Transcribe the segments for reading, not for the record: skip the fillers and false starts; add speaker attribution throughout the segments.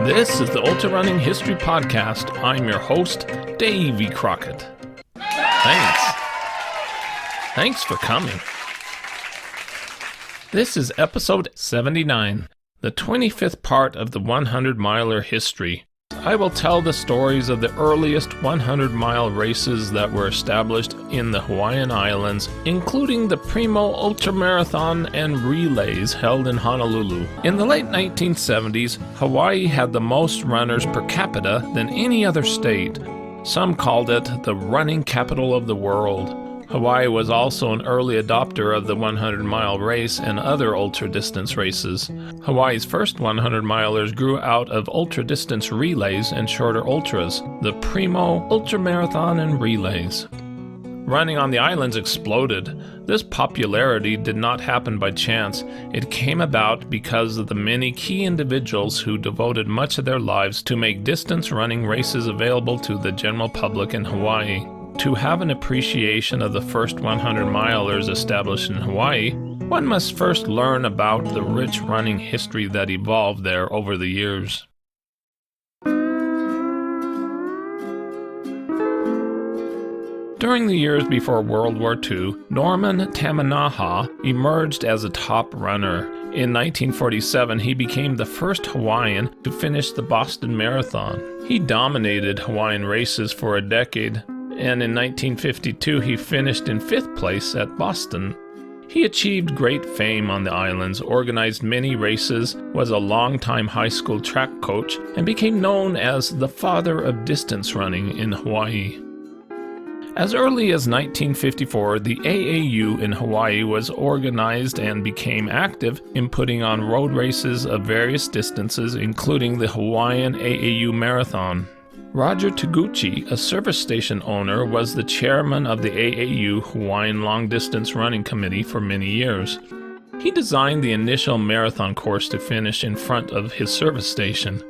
Speaker 1: This is the Ultrarunning History Podcast. I'm your host, Davey Crockett. Thanks for coming. This is episode 79, the 25th part of the 100-miler history. I will tell the stories of the earliest 100-mile races that were established in the Hawaiian Islands, including the Primo Ultramarathon and Relays held in Honolulu. In the late 1970s, Hawaii had the most runners per capita than any other state. Some called it the running capital of the world. Hawaii was also an early adopter of the 100-mile race and other ultra-distance races. Hawaii's first 100-milers grew out of ultra-distance relays and shorter ultras, the Primo Ultramarathon and Relays. Running on the islands exploded. This popularity did not happen by chance. It came about because of the many key individuals who devoted much of their lives to make distance running races available to the general public in Hawaii. To have an appreciation of the first 100-milers established in Hawaii, one must first learn about the rich running history that evolved there over the years. During the years before World War II, Norman Tamanaha emerged as a top runner. In 1947, he became the first Hawaiian to finish the Boston Marathon. He dominated Hawaiian races for a decade, and in 1952 he finished in 5th place at Boston. He achieved great fame on the islands, organized many races, was a longtime high school track coach, and became known as the father of distance running in Hawaii. As early as 1954, the AAU in Hawaii was organized and became active in putting on road races of various distances, including the Hawaiian AAU Marathon. Roger Taguchi, a service station owner, was the chairman of the AAU Hawaiian Long Distance Running Committee for many years. He designed the initial marathon course to finish in front of his service station.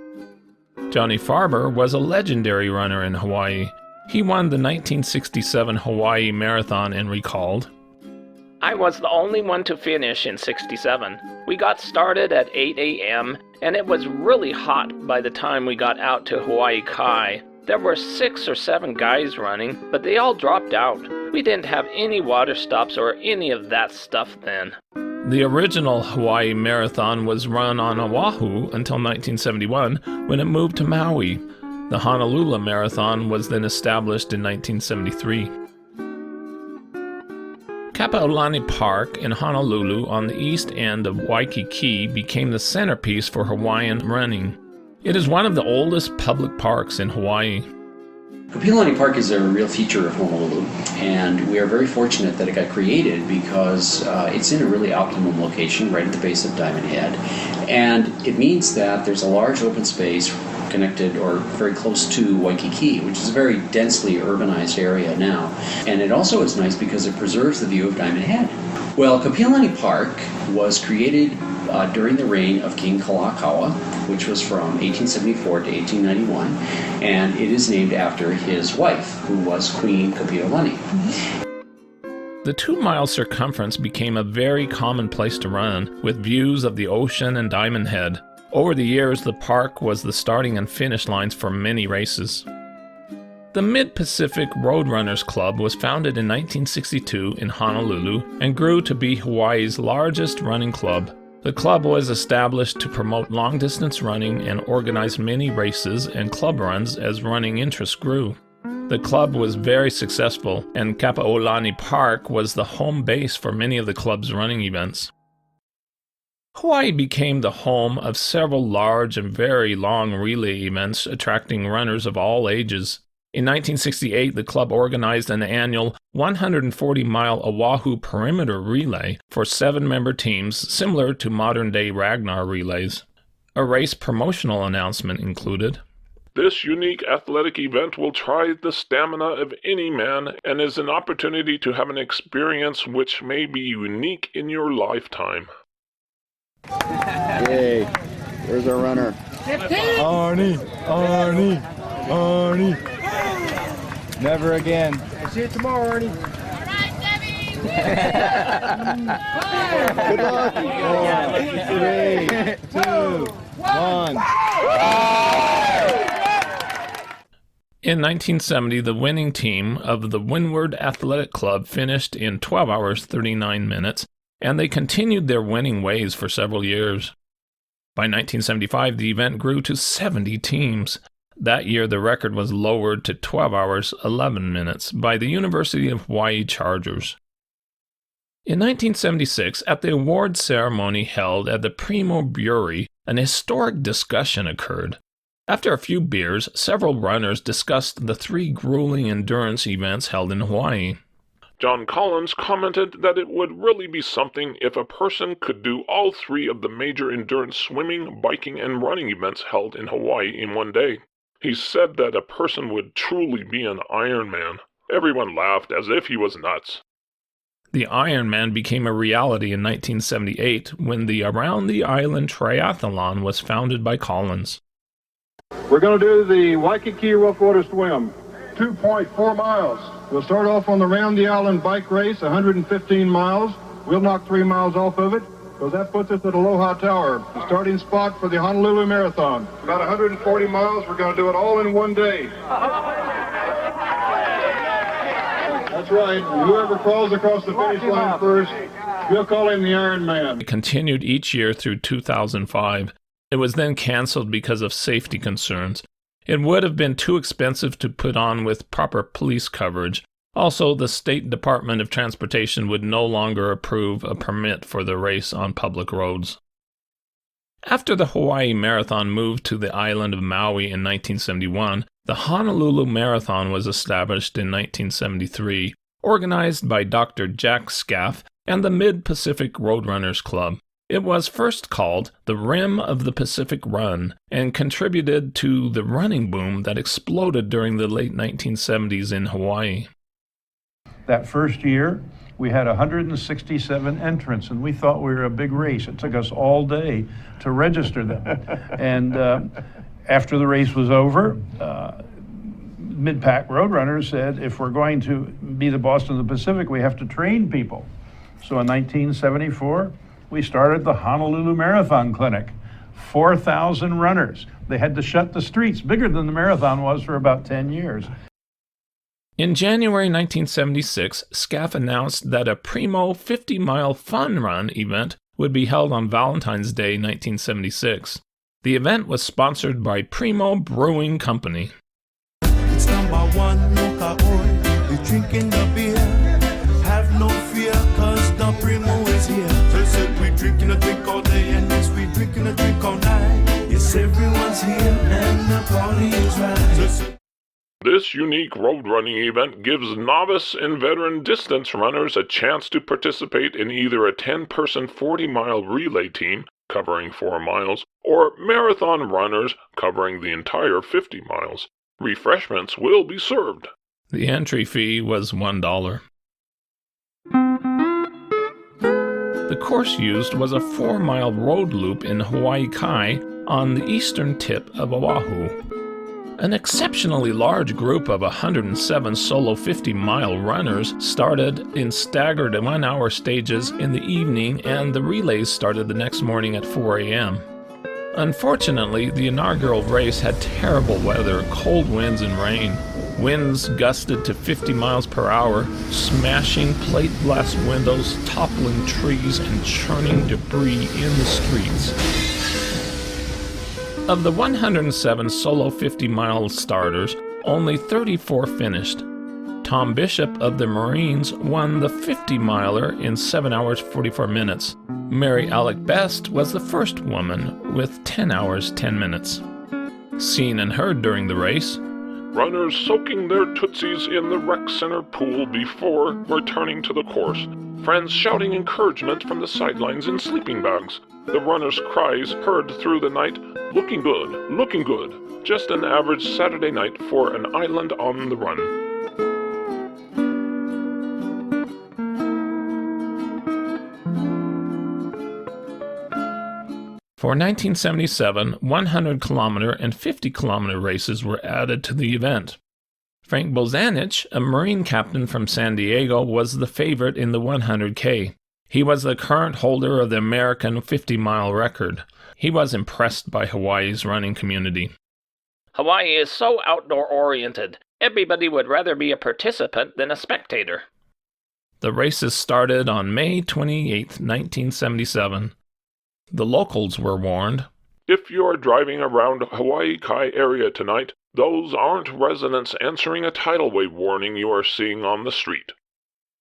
Speaker 1: Johnny Farber was a legendary runner in Hawaii. He won the 1967 Hawaii Marathon and recalled, "I was the only one to finish in 67. We got started at 8 a.m. and it was really hot by the time we got out to Hawaii Kai. There were 6 or 7 guys running, but they all dropped out. We didn't have any water stops or any of that stuff then." The original Hawaii Marathon was run on Oahu until 1971 when it moved to Maui. The Honolulu Marathon was then established in 1973. Kapaolani Park in Honolulu on the east end of Waikiki became the centerpiece for Hawaiian running. It is one of the oldest public parks in Hawaii.
Speaker 2: Kapaolani Park is a real feature of Honolulu, and we are very fortunate that it got created because it's in a really optimum location right at the base of Diamond Head, and it means that there's a large open space connected or very close to Waikiki, which is a very densely urbanized area now. And it also is nice because it preserves the view of Diamond Head. Well, Kapaolani Park was created during the reign of King Kalakaua, which was from 1874 to 1891, and it is named after his wife, who was Queen Kapaolani.
Speaker 1: The 2-mile circumference became a very common place to run, with views of the ocean and Diamond Head. Over the years, the park was the starting and finish lines for many races. The Mid-Pacific Roadrunners Club was founded in 1962 in Honolulu and grew to be Hawaii's largest running club. The club was established to promote long-distance running and organize many races and club runs as running interest grew. The club was very successful, and Kapaolani Park was the home base for many of the club's running events. Hawaii became the home of several large and very long relay events attracting runners of all ages. In 1968, the club organized an annual 140-mile Oahu perimeter relay for 7-member teams, similar to modern-day Ragnar relays. A race promotional announcement included,
Speaker 3: "This unique athletic event will try the stamina of any man and is an opportunity to have an experience which may be unique in your lifetime."
Speaker 4: Yay. Where's our runner? Arnie! Never again.
Speaker 5: I'll see you tomorrow, Arnie.
Speaker 6: All right, Debbie!
Speaker 4: Good luck. 4, 3, 2, 1.
Speaker 1: In 1970, the winning team of the Windward Athletic Club finished in 12 hours 39 minutes, and they continued their winning ways for several years. By 1975, the event grew to 70 teams. That year, the record was lowered to 12 hours 11 minutes by the University of Hawaii Chargers. In 1976, at the awards ceremony held at the Primo Brewery, an historic discussion occurred. After a few beers, several runners discussed the 3 grueling endurance events held in Hawaii.
Speaker 3: John Collins commented that it would really be something if a person could do all 3 of the major endurance swimming, biking, and running events held in Hawaii in one day. He said that a person would truly be an Ironman. Everyone laughed as if he was nuts.
Speaker 1: The Ironman became a reality in 1978 when the Around the Island Triathlon was founded by Collins.
Speaker 5: We're going to do the Waikiki Rough Water Swim, 2.4 miles. We'll start off on the Round the Island bike race, 115 miles. We'll knock 3 miles off of it, because that puts us at Aloha Tower, the starting spot for the Honolulu Marathon. About 140 miles, we're going to do it all in one day. That's right, and whoever crawls across the finish line first, we'll call him the Iron Man.
Speaker 1: It continued each year through 2005. It was then canceled because of safety concerns. It would have been too expensive to put on with proper police coverage. Also, the State Department of Transportation would no longer approve a permit for the race on public roads. After the Hawaii Marathon moved to the island of Maui in 1971, the Honolulu Marathon was established in 1973, organized by Dr. Jack Scaff and the Mid-Pacific Roadrunners Club. It was first called the Rim of the Pacific Run and contributed to the running boom that exploded during the late 1970s in Hawaii.
Speaker 6: That first year, we had 167 entrants, and we thought we were a big race. It took us all day to register them. And after the race was over, Mid-Pac Roadrunners said, if we're going to be the Boston of the Pacific, we have to train people. So in 1974, we started the Honolulu Marathon Clinic. 4,000 runners. They had to shut the streets, bigger than the marathon was for about 10 years.
Speaker 1: In January 1976, Scaff announced that a Primo 50-mile fun run event would be held on Valentine's Day 1976. The event was sponsored by Primo Brewing Company.
Speaker 7: It's #1, no ka-oi. We're drinking the beer. Have no fear, cause the Primo is here. They said we drinking a drink all day, and yes, we drinking a drink all night. Yes, everyone's here, and the party is right.
Speaker 3: This unique road running event gives novice and veteran distance runners a chance to participate in either a 10-person 40-mile relay team, covering 4 miles, or marathon runners covering the entire 50 miles. Refreshments will be served.
Speaker 1: The entry fee was $1. The course used was a 4-mile road loop in Hawaii Kai on the eastern tip of Oahu. An exceptionally large group of 107 solo 50-mile runners started in staggered 1-hour stages in the evening, and the relays started the next morning at 4 a.m. Unfortunately, the inaugural race had terrible weather, cold winds and rain. Winds gusted to 50 miles per hour, smashing plate glass windows, toppling trees, and churning debris in the streets. Of the 107 solo 50-mile starters, only 34 finished. Tom Bishop of the Marines won the 50-miler in 7 hours 44 minutes. Mary Alec Best was the first woman with 10 hours 10 minutes. Seen and heard during the race:
Speaker 3: Runners soaking their tootsies in the rec center pool before returning to the course. Friends shouting encouragement from the sidelines in sleeping bags. The runners' cries heard through the night, looking good, looking good. Just an average Saturday night for an island on the run.
Speaker 1: For 1977, 100-kilometer and 50-kilometer races were added to the event. Frank Bozanich, a Marine captain from San Diego, was the favorite in the 100K. He was the current holder of the American 50-mile record. He was impressed by Hawaii's running community. Hawaii is so outdoor-oriented. Everybody would rather be a participant than a spectator. The races started on May 28, 1977. The locals were warned.
Speaker 3: If you are driving around Hawaii Kai area tonight, those aren't residents answering a tidal wave warning you are seeing on the street.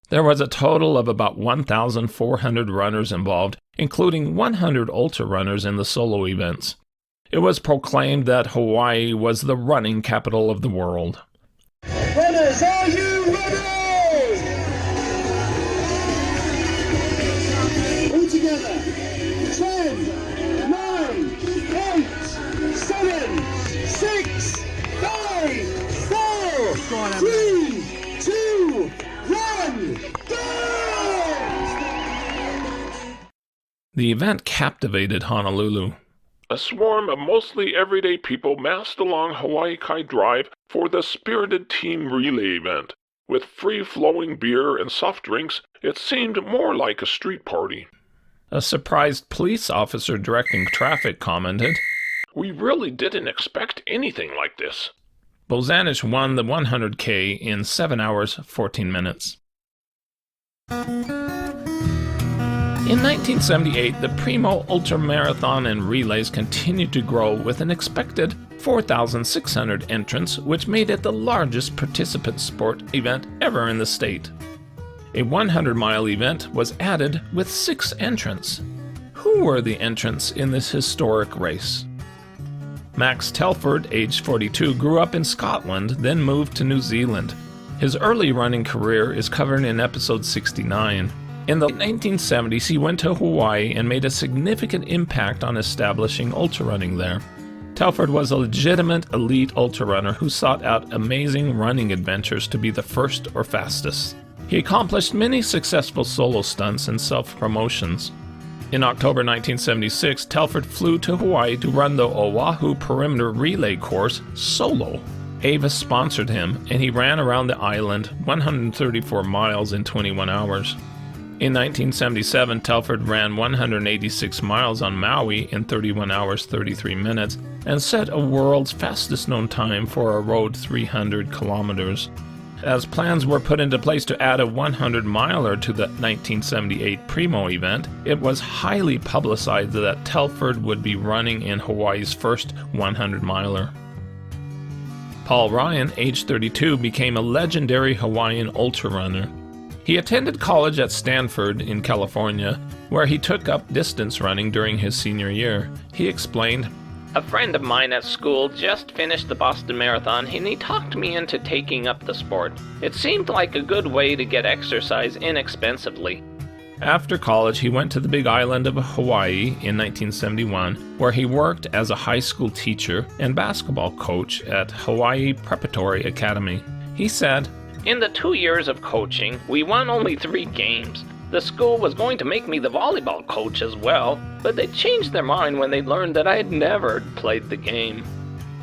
Speaker 1: There was a total of about 1,400 runners involved, including 100 Ultrarunners in the solo events. It was proclaimed that Hawaii was the running capital of the world.
Speaker 8: Runners, are you ready? All together. 10, 9, 8, 7, 6, 5, 4, 3, 2, 1, go!
Speaker 1: The event captivated Honolulu.
Speaker 3: A swarm of mostly everyday people massed along Hawaii Kai Drive for the spirited team relay event. With free-flowing beer and soft drinks, it seemed more like a street party.
Speaker 1: A surprised police officer directing traffic commented,
Speaker 3: "We really didn't expect anything like this."
Speaker 1: Bozanic won the 100K in 7 hours, 14 minutes. In 1978, the Primo Ultramarathon and Relays continued to grow with an expected 4,600 entrants, which made it the largest participant sport event ever in the state. A 100-mile event was added with 6 entrants. Who were the entrants in this historic race? Max Telford, aged 42, grew up in Scotland, then moved to New Zealand. His early running career is covered in episode 69. In the 1970s, he went to Hawaii and made a significant impact on establishing ultrarunning there. Telford was a legitimate elite ultrarunner who sought out amazing running adventures to be the first or fastest. He accomplished many successful solo stunts and self-promotions. In October 1976, Telford flew to Hawaii to run the Oahu Perimeter Relay course solo. Avis sponsored him, and he ran around the island 134 miles in 21 hours. In 1977, Telford ran 186 miles on Maui in 31 hours 33 minutes and set a world's fastest known time for a road 300 kilometers. As plans were put into place to add a 100-miler to the 1978 Primo event, it was highly publicized that Telford would be running in Hawaii's first 100-miler. Paul Ryan, age 32, became a legendary Hawaiian ultrarunner. He attended college at Stanford in California, where he took up distance running during his senior year. He explained, "A friend of mine at school just finished the Boston Marathon and he talked me into taking up the sport. It seemed like a good way to get exercise inexpensively." After college, he went to the Big Island of Hawaii in 1971, where he worked as a high school teacher and basketball coach at Hawaii Preparatory Academy. He said, "In the 2 years of coaching, we won only 3 games. The school was going to make me the volleyball coach as well, but they changed their mind when they learned that I had never played the game."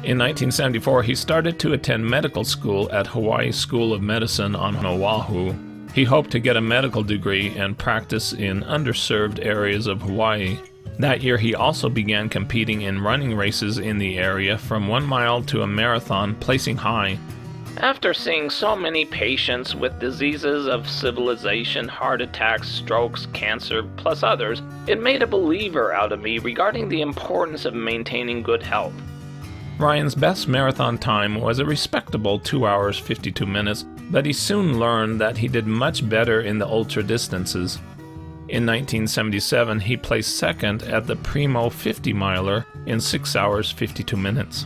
Speaker 1: In 1974, he started to attend medical school at Hawaii School of Medicine on Oahu. He hoped to get a medical degree and practice in underserved areas of Hawaii. That year, he also began competing in running races in the area from 1 mile to a marathon, placing high. After seeing so many patients with diseases of civilization, heart attacks, strokes, cancer, plus others, it made a believer out of me regarding the importance of maintaining good health. Ryan's best marathon time was a respectable 2 hours 52 minutes, but he soon learned that he did much better in the ultra distances. In 1977, he placed second at the Primo 50-miler in 6 hours 52 minutes.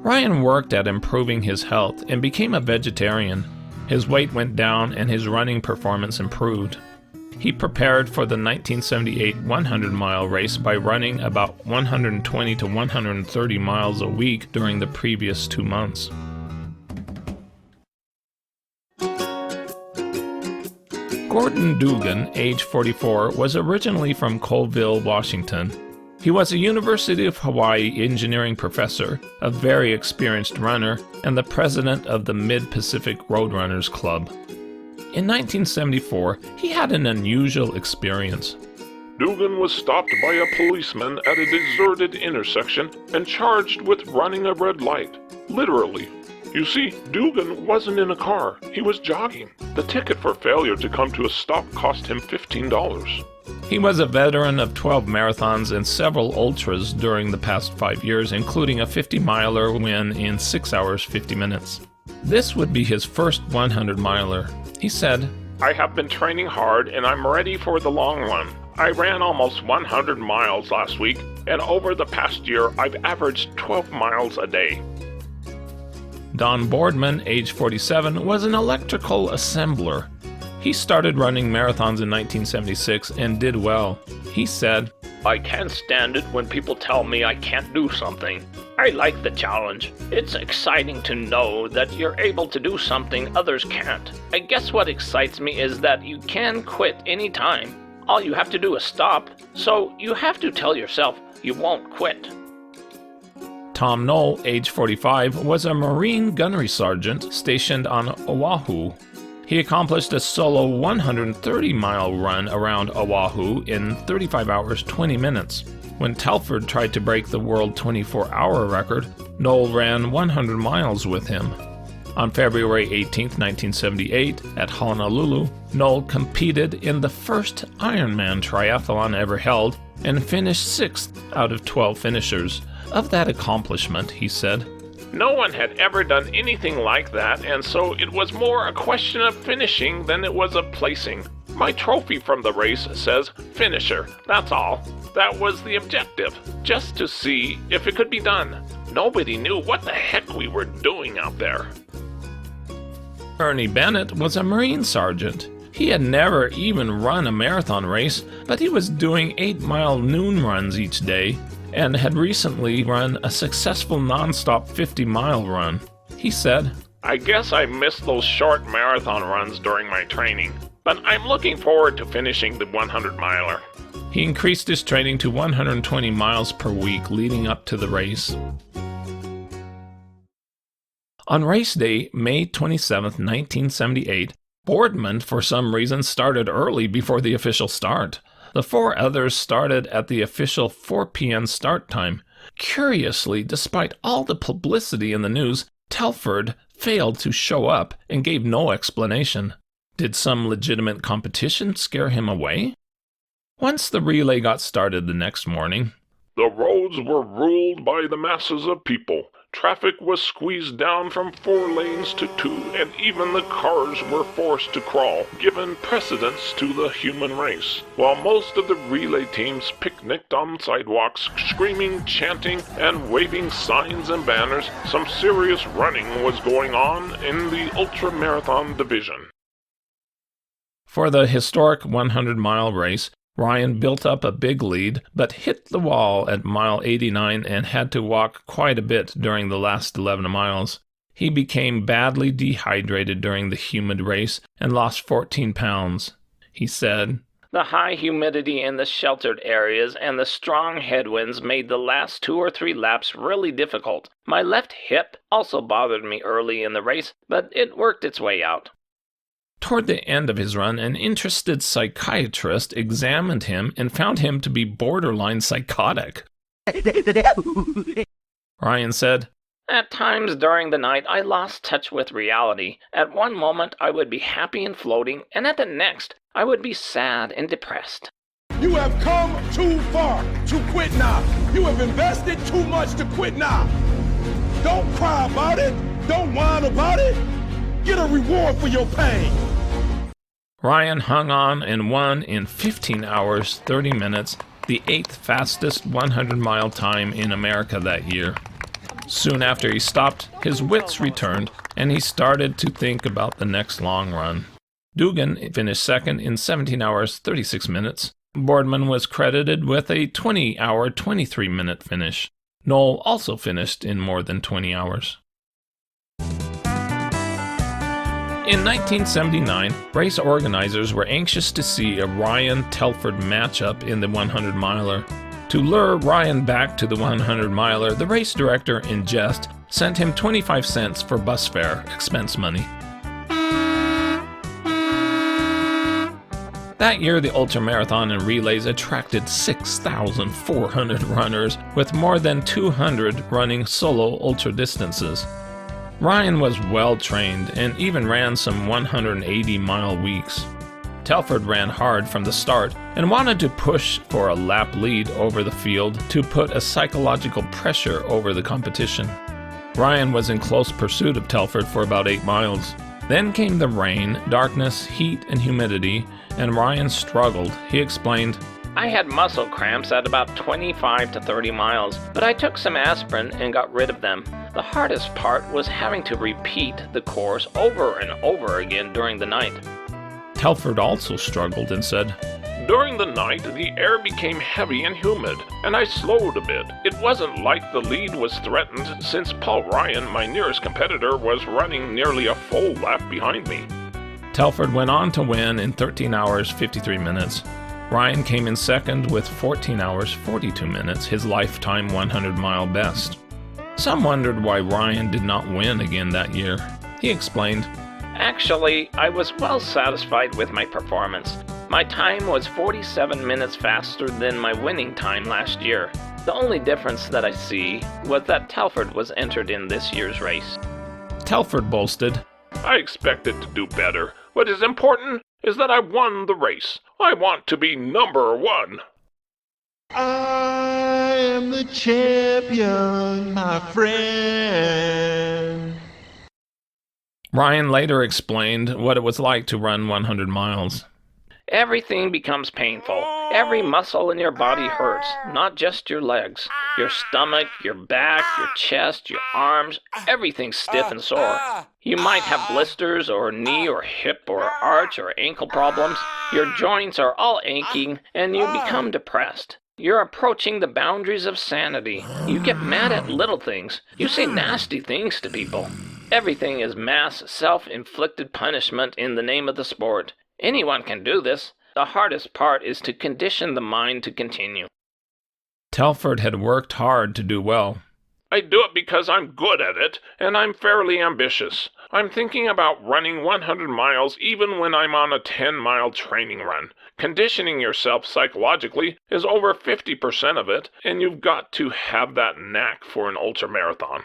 Speaker 1: Ryan worked at improving his health and became a vegetarian. His weight went down and his running performance improved. He prepared for the 1978 100-mile race by running about 120 to 130 miles a week during the previous 2 months. Gordon Dugan, age 44, was originally from Colville, Washington. He was a University of Hawaii engineering professor, a very experienced runner, and the president of the Mid-Pacific Roadrunners Club. In 1974, he had an unusual experience.
Speaker 3: Dugan was stopped by a policeman at a deserted intersection and charged with running a red light. Literally. You see, Dugan wasn't in a car. He was jogging. The ticket for failure to come to a stop cost him $15.
Speaker 1: He was a veteran of 12 marathons and several ultras during the past 5 years, including a 50-miler win in 6 hours 50 minutes. This would be his first 100-miler. He said,
Speaker 3: I have been training hard and I'm ready for the long run. I ran almost 100 miles last week, and over the past year I've averaged 12 miles a day.
Speaker 1: Don Boardman, age 47, was an electrical assembler. He started running marathons in 1976 and did well. He said,
Speaker 9: I can't stand it when people tell me I can't do something. I like the challenge. It's exciting to know that you're able to do something others can't. I guess what excites me is that you can quit anytime. All you have to do is stop, so you have to tell yourself you won't quit.
Speaker 1: Tom Knoll, age 45, was a Marine gunnery sergeant stationed on Oahu. He accomplished a solo 130-mile run around Oahu in 35 hours 20 minutes. When Telford tried to break the world 24-hour record, Knoll ran 100 miles with him. On February 18, 1978, at Honolulu, Knoll competed in the first Ironman triathlon ever held and finished 6th out of 12 finishers. Of that accomplishment, he said,
Speaker 3: No one had ever done anything like that, and so it was more a question of finishing than it was of placing. My trophy from the race says finisher, that's all. That was the objective, just to see if it could be done. Nobody knew what the heck we were doing out there.
Speaker 1: Ernie Bennett was a Marine sergeant. He had never even run a marathon race, but he was doing 8-mile noon runs each day and had recently run a successful non-stop 50-mile run. He said,
Speaker 3: I guess I missed those short marathon runs during my training, but I'm looking forward to finishing the 100-miler.
Speaker 1: He increased his training to 120 miles per week leading up to the race. On race day, May 27, 1978, Boardman, for some reason, started early before the official start. The 4 others started at the official 4 p.m. start time. Curiously, despite all the publicity in the news, Telford failed to show up and gave no explanation. Did some legitimate competition scare him away? Once the relay got started the next morning,
Speaker 3: the roads were ruled by the masses of people. Traffic was squeezed down from 4 lanes to 2, and even the cars were forced to crawl, given precedence to the human race. While most of the relay teams picnicked on sidewalks, screaming, chanting, and waving signs and banners, some serious running was going on in the Ultramarathon division.
Speaker 1: For the historic 100-mile race, Ryan built up a big lead, but hit the wall at mile 89 and had to walk quite a bit during the last 11 miles. He became badly dehydrated during the humid race and lost 14 pounds. He said,
Speaker 9: The high humidity in the sheltered areas and the strong headwinds made the last 2 or 3 laps really difficult. My left hip also bothered me early in the race, but it worked its way out.
Speaker 1: Toward the end of his run, an interested psychiatrist examined him and found him to be borderline psychotic. Ryan said,
Speaker 9: At times during the night, I lost touch with reality. At one moment, I would be happy and floating, and at the next, I would be sad and depressed.
Speaker 10: You have come too far to quit now. You have invested too much to quit now. Don't cry about it. Don't whine about it. Get a reward for your pain.
Speaker 1: Ryan hung on and won in 15 hours, 30 minutes, the 8th fastest 100-mile time in America that year. Soon after he stopped, his wits returned, and he started to think about the next long run. Dugan finished second in 17 hours, 36 minutes. Boardman was credited with a 20-hour, 23-minute finish. Knoll also finished in more than 20 hours. In 1979, race organizers were anxious to see a Ryan-Telford matchup in the 100-miler. To lure Ryan back to the 100-miler, the race director, in jest, sent him 25 cents for bus fare, expense money. That year, the Ultramarathon and Relays attracted 6,400 runners, with more than 200 running solo ultra distances. Ryan was well trained and even ran some 180-mile weeks. Telford ran hard from the start and wanted to push for a lap lead over the field to put a psychological pressure over the competition. Ryan was in close pursuit of Telford for about 8 miles. Then came the rain, darkness, heat, and humidity, and Ryan struggled. He explained,
Speaker 9: I had muscle cramps at about 25 to 30 miles, but I took some aspirin and got rid of them. The hardest part was having to repeat the course over and over again during the night.
Speaker 1: Telford also struggled and said,
Speaker 3: During the night, the air became heavy and humid, and I slowed a bit. It wasn't like the lead was threatened, since Paul Ryan, my nearest competitor, was running nearly a full lap behind me.
Speaker 1: Telford went on to win in 13 hours 53 minutes. Ryan came in second with 14 hours 42 minutes, his lifetime 100-mile best. Some wondered why Ryan did not win again that year. He explained,
Speaker 9: Actually, I was well satisfied with my performance. My time was 47 minutes faster than my winning time last year. The only difference that I see was that Telford was entered in this year's race.
Speaker 1: Telford boasted,
Speaker 3: I expected to do better. What is important is that I won the race. I want to be number 1.
Speaker 7: I am the champion, my friend.
Speaker 1: Ryan later explained what it was like to run 100 miles.
Speaker 9: Everything becomes painful. Every muscle in your body hurts, not just your legs. Your stomach, your back, your chest, your arms, everything's stiff and sore. You might have blisters or knee or hip or arch or ankle problems. Your joints are all aching and you become depressed. You're approaching the boundaries of sanity. You get mad at little things. You say nasty things to people. Everything is mass, self-inflicted punishment in the name of the sport. Anyone can do this. The hardest part is to condition the mind to continue.
Speaker 1: Telford had worked hard to do well.
Speaker 3: I do it because I'm good at it, and I'm fairly ambitious. I'm thinking about running 100 miles even when I'm on a 10-mile training run. Conditioning yourself psychologically is over 50% of it, and you've got to have that knack for an ultramarathon.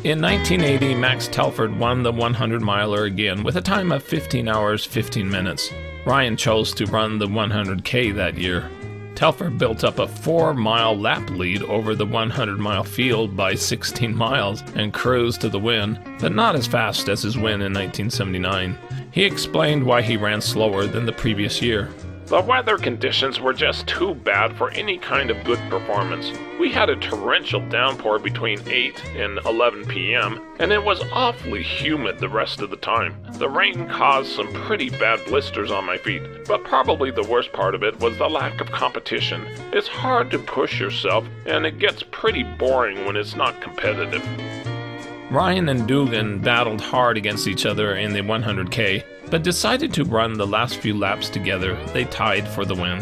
Speaker 1: In 1980, Max Telford won the 100-miler again with a time of 15 hours 15 minutes. Ryan chose to run the 100K that year. Telford built up a 4-mile lap lead over the 100-mile field by 16 miles and cruised to the win, but not as fast as his win in 1979. He explained why he ran slower than the previous year.
Speaker 3: The weather conditions were just too bad for any kind of good performance. We had a torrential downpour between 8 and 11 p.m., and it was awfully humid the rest of the time. The rain caused some pretty bad blisters on my feet, but probably the worst part of it was the lack of competition. It's hard to push yourself, and it gets pretty boring when it's not competitive.
Speaker 1: Ryan and Dugan battled hard against each other in the 100K, but decided to run the last few laps together. They tied for the win.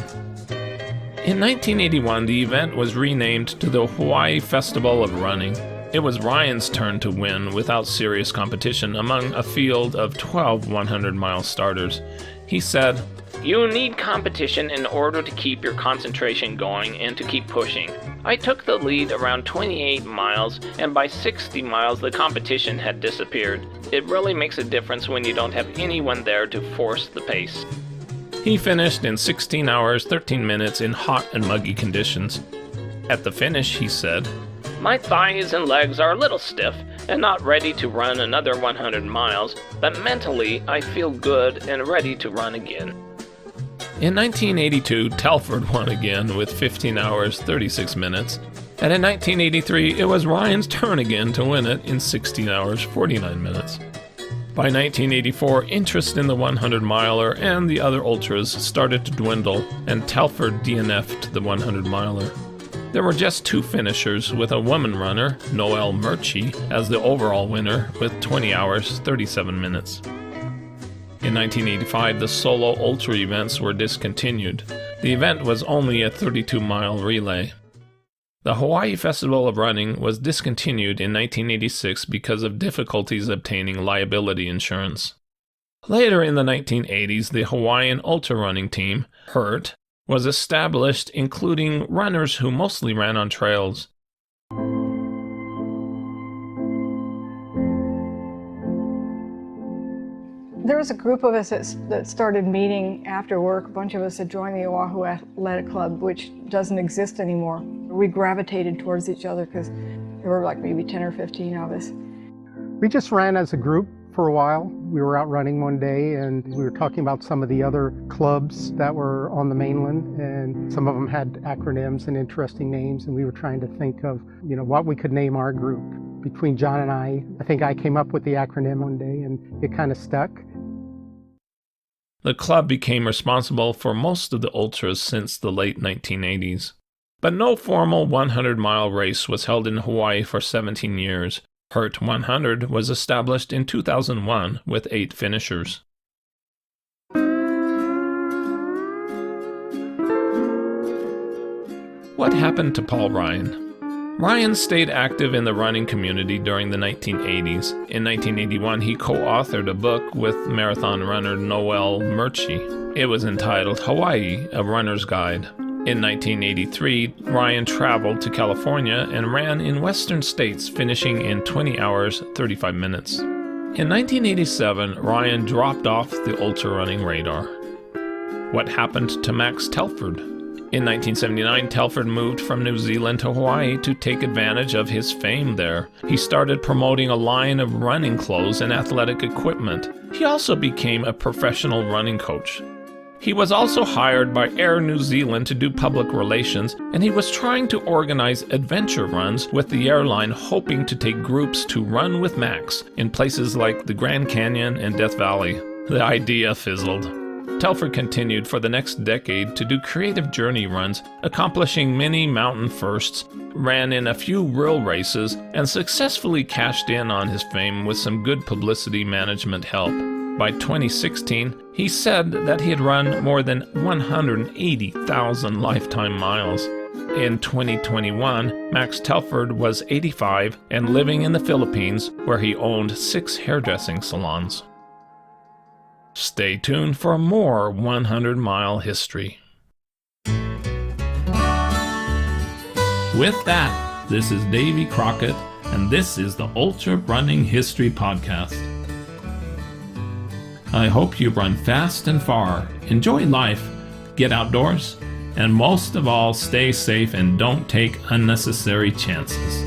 Speaker 1: In 1981, the event was renamed to the Hawaii Festival of Running. It was Ryan's turn to win without serious competition among a field of 12 100-mile starters. He said,
Speaker 9: You need competition in order to keep your concentration going and to keep pushing. I took the lead around 28 miles, and by 60 miles the competition had disappeared. It really makes a difference when you don't have anyone there to force the pace.
Speaker 1: He finished in 16 hours 13 minutes in hot and muggy conditions. At the finish, he said,
Speaker 9: My thighs and legs are a little stiff and not ready to run another 100 miles, but mentally I feel good and ready to run again.
Speaker 1: In 1982, Telford won again with 15 hours 36 minutes, and in 1983 it was Ryan's turn again to win it in 16 hours 49 minutes. By 1984, interest in the 100-miler and the other ultras started to dwindle, and Telford DNF'd the 100-miler. There were just 2 finishers, with a woman runner, Noelle Murchie, as the overall winner with 20 hours 37 minutes. In 1985, the solo ultra events were discontinued. The event was only a 32-mile relay. The Hawaii Festival of Running was discontinued in 1986 because of difficulties obtaining liability insurance. Later in the 1980s, the Hawaiian Ultrarunning team, HURT, was established, including runners who mostly ran on trails.
Speaker 11: There was a group of us that started meeting after work. A bunch of us had joined the Oahu Athletic Club, which doesn't exist anymore. We gravitated towards each other because there were like maybe 10 or 15 of us.
Speaker 12: We just ran as a group for a while. We were out running one day and we were talking about some of the other clubs that were on the mainland, and some of them had acronyms and interesting names, and we were trying to think of, what we could name our group. Between John and I think I came up with the acronym one day and it kind of stuck.
Speaker 1: The club became responsible for most of the ultras since the late 1980s. But no formal 100-mile race was held in Hawaii for 17 years. HURT 100 was established in 2001 with 8 finishers. What happened to Paul Ryan? Ryan stayed active in the running community during the 1980s. In 1981, he co-authored a book with marathon runner Noel Murchie. It was entitled Hawaii, A Runner's Guide. In 1983, Ryan traveled to California and ran in western states, finishing in 20 hours, 35 minutes. In 1987, Ryan dropped off the ultrarunning radar. What happened to Max Telford? In 1979, Telford moved from New Zealand to Hawaii to take advantage of his fame there. He started promoting a line of running clothes and athletic equipment. He also became a professional running coach. He was also hired by Air New Zealand to do public relations, and he was trying to organize adventure runs with the airline, hoping to take groups to run with Max in places like the Grand Canyon and Death Valley. The idea fizzled. Telford continued for the next decade to do creative journey runs, accomplishing many mountain firsts, ran in a few rural races, and successfully cashed in on his fame with some good publicity management help. By 2016, he said that he had run more than 180,000 lifetime miles. In 2021, Max Telford was 85 and living in the Philippines, where he owned 6 hairdressing salons. Stay tuned for more 100-mile history. With that, this is Davy Crockett, and this is the Ultra Running History Podcast. I hope you run fast and far, enjoy life, get outdoors, and most of all, stay safe and don't take unnecessary chances.